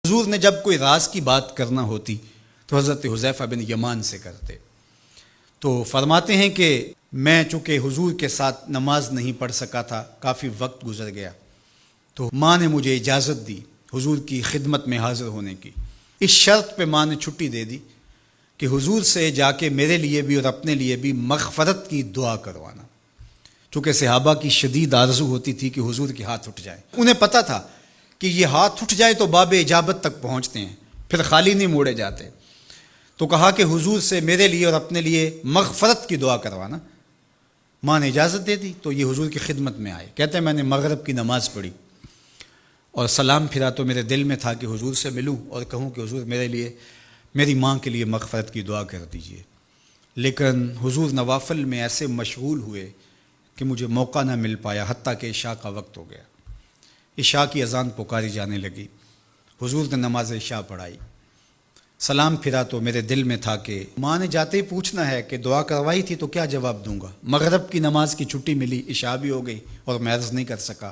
حضور نے جب کوئی راز کی بات کرنا ہوتی تو حضرت حذیفہ بن یمان سے کرتے. تو فرماتے ہیں کہ میں چونکہ حضور کے ساتھ نماز نہیں پڑھ سکا تھا، کافی وقت گزر گیا، تو ماں نے مجھے اجازت دی حضور کی خدمت میں حاضر ہونے کی. اس شرط پہ ماں نے چھٹی دے دی کہ حضور سے جا کے میرے لیے بھی اور اپنے لیے بھی مغفرت کی دعا کروانا. چونکہ صحابہ کی شدید آرزو ہوتی تھی کہ حضور کے ہاتھ اٹھ جائے. انہیں پتہ تھا کہ یہ ہاتھ اٹھ جائے تو باب اجابت تک پہنچتے ہیں، پھر خالی نہیں موڑے جاتے. تو کہا کہ حضور سے میرے لیے اور اپنے لیے مغفرت کی دعا کروانا. ماں نے اجازت دے دی تو یہ حضور کی خدمت میں آئے. کہتے ہیں میں نے مغرب کی نماز پڑھی اور سلام پھرا تو میرے دل میں تھا کہ حضور سے ملوں اور کہوں کہ حضور میرے لیے، میری ماں کے لیے مغفرت کی دعا کر دیجئے. لیکن حضور نوافل میں ایسے مشغول ہوئے کہ مجھے موقع نہ مل پایا، حتیٰ کہ عشاء کا وقت ہو گیا. عشاء کی اذان پکاری جانے لگی. حضور نے نماز عشاء پڑھائی، سلام پھرا تو میرے دل میں تھا کہ ماں نے جاتے ہی پوچھنا ہے کہ دعا کروائی تھی تو کیا جواب دوں گا. مغرب کی نماز کی چھٹی ملی، عشاء بھی ہو گئی اور میں عرض نہیں کر سکا.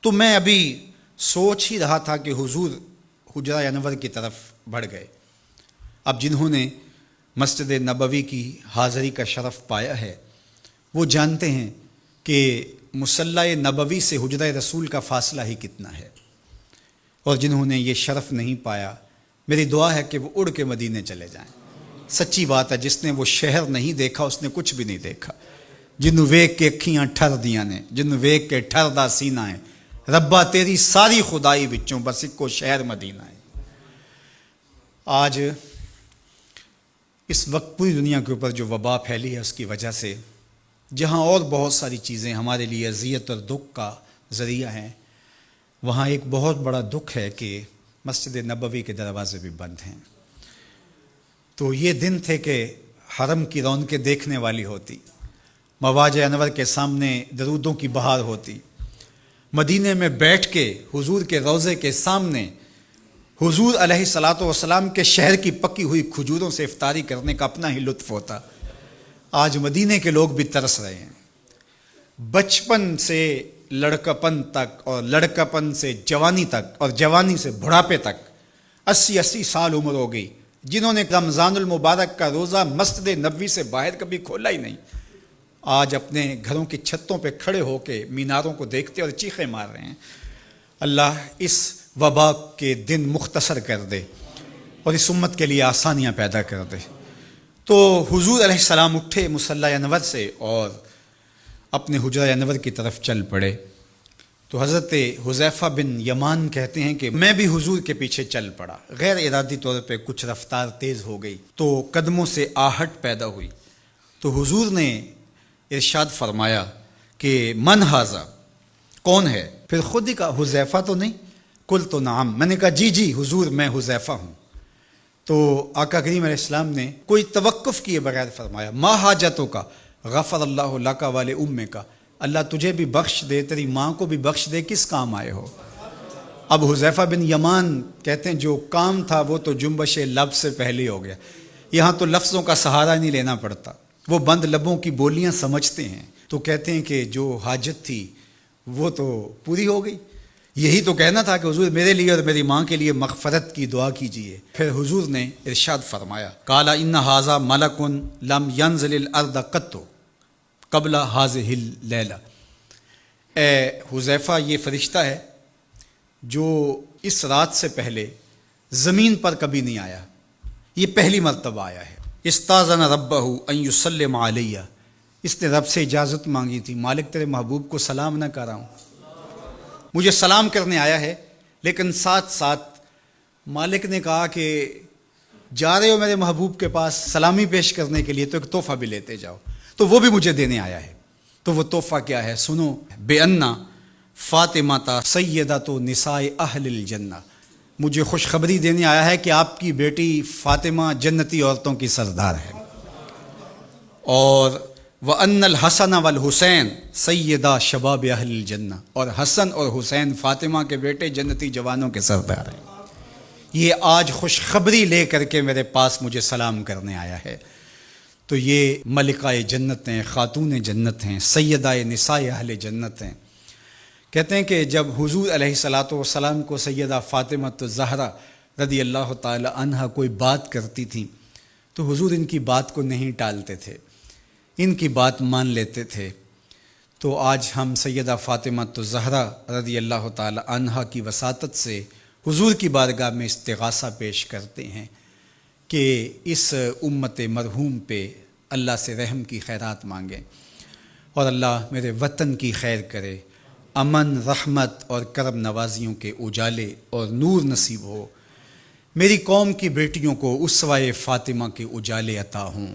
تو میں ابھی سوچ ہی رہا تھا کہ حضور حجرہ انور کی طرف بڑھ گئے. اب جنہوں نے مسجد نبوی کی حاضری کا شرف پایا ہے وہ جانتے ہیں کہ مصلی نبوی سے حجرہ رسول کا فاصلہ ہی کتنا ہے. اور جنہوں نے یہ شرف نہیں پایا، میری دعا ہے کہ وہ اڑ کے مدینے چلے جائیں. سچی بات ہے، جس نے وہ شہر نہیں دیکھا اس نے کچھ بھی نہیں دیکھا. جنہوں ویک کے اکھیاں ٹھر دیاں نے، جنہوں ویک کے ٹھر دا سینہ ہے، ربا تیری ساری خدائی وچوں بس اکو شہر مدینہ ہے. آج اس وقت پوری دنیا کے اوپر جو وبا پھیلی ہے اس کی وجہ سے، جہاں اور بہت ساری چیزیں ہمارے لیے اذیت اور دکھ کا ذریعہ ہیں، وہاں ایک بہت بڑا دکھ ہے کہ مسجد نبوی کے دروازے بھی بند ہیں. تو یہ دن تھے کہ حرم کی رونقیں دیکھنے والی ہوتی، مواج انور کے سامنے درودوں کی بہار ہوتی، مدینے میں بیٹھ کے حضور کے روضے کے سامنے حضور علیہ الصلاۃ والسلام کے شہر کی پکی ہوئی کھجوروں سے افطاری کرنے کا اپنا ہی لطف ہوتا. آج مدینے کے لوگ بھی ترس رہے ہیں. بچپن سے لڑکپن تک اور لڑکپن سے جوانی تک اور جوانی سے بڑھاپے تک 80 سال عمر ہو گئی، جنہوں نے رمضان المبارک کا روزہ مسجد نبوی سے باہر کبھی کھولا ہی نہیں، آج اپنے گھروں کی چھتوں پہ کھڑے ہو کے میناروں کو دیکھتے اور چیخیں مار رہے ہیں. اللہ اس وبا کے دن مختصر کر دے اور اس امت کے لیے آسانیاں پیدا کر دے. تو حضور علیہ السلام اٹھے مصلی انور سے اور اپنے حجرہ انور کی طرف چل پڑے. تو حضرت حذیفہ بن یمان کہتے ہیں کہ میں بھی حضور کے پیچھے چل پڑا. غیر ارادی طور پہ کچھ رفتار تیز ہو گئی تو قدموں سے آہٹ پیدا ہوئی. تو حضور نے ارشاد فرمایا کہ من ھذا، کون ہے؟ پھر خود ہی کہا حذیفہ تو نہیں؟ قلت تو نعم، میں نے کہا جی جی حضور میں حذیفہ ہوں. تو آقا کریم علیہ السلام نے کوئی توقف کیے بغیر فرمایا ما حاجتوں کا غفر اللہ لک ولی امک، اللہ تجھے بھی بخش دے، تیری ماں کو بھی بخش دے، کس کام آئے ہو؟ اب حذیفہ بن یمان کہتے ہیں جو کام تھا وہ تو جنبش لب سے پہلے ہو گیا. یہاں تو لفظوں کا سہارا نہیں لینا پڑتا، وہ بند لبوں کی بولیاں سمجھتے ہیں. تو کہتے ہیں کہ جو حاجت تھی وہ تو پوری ہو گئی. یہی تو کہنا تھا کہ حضور میرے لیے اور میری ماں کے لیے مغفرت کی دعا کیجیے. پھر حضور نے ارشاد فرمایا قال ان ھذا ملک لم ینزل الارض قط قبل ھذہ اللیلہ، اے حذیفہ یہ فرشتہ ہے جو اس رات سے پہلے زمین پر کبھی نہیں آیا، یہ پہلی مرتبہ آیا ہے. استاذن ربہ ان یسلم علیہ، اس نے رب سے اجازت مانگی تھی، مالک تیرے محبوب کو سلام نہ کر رہا ہوں، مجھے سلام کرنے آیا ہے. لیکن ساتھ ساتھ مالک نے کہا کہ جا رہے ہو میرے محبوب کے پاس سلامی پیش کرنے کے لیے تو ایک تحفہ بھی لیتے جاؤ، تو وہ بھی مجھے دینے آیا ہے. تو وہ تحفہ کیا ہے سنو، بے انا فاطمہ سیدۃ نساء اہل الجنہ، مجھے خوشخبری دینے آیا ہے کہ آپ کی بیٹی فاطمہ جنتی عورتوں کی سردار ہے. اور وَأَنَّ الْحَسَنَ وَالْحُسَيْنَ سَيِّدَا شَبَابِ أَهْلِ الْجَنَّةِ، اور حسن اور حسین فاطمہ کے بیٹے جنتی جوانوں کے سردار ہیں. یہ آج خوشخبری لے کر کے میرے پاس مجھے سلام کرنے آیا ہے. تو یہ ملکہ جنت ہیں، خاتون جنت ہیں، سیدہ نساء اہل جنت ہیں. کہتے ہیں کہ جب حضور علیہ الصلاۃ والسلام کو سیدہ فاطمہ الزہرا رضی اللہ تعالی عنہا کوئی بات کرتی تھی تو حضور ان کی بات کو نہیں ٹالتے تھے، ان کی بات مان لیتے تھے۔ تو آج ہم سیدہ فاطمہ الزہرا رضی اللہ تعالی عنہا کی وساطت سے حضور کی بارگاہ میں استغاثہ پیش کرتے ہیں کہ اس امت مرحوم پہ اللہ سے رحم کی خیرات مانگیں اور اللہ میرے وطن کی خیر کرے، امن، رحمت اور کرم نوازیوں کے اجالے اور نور نصیب ہو، میری قوم کی بیٹیوں کو اسوہ فاطمہ کے اجالے عطا ہوں۔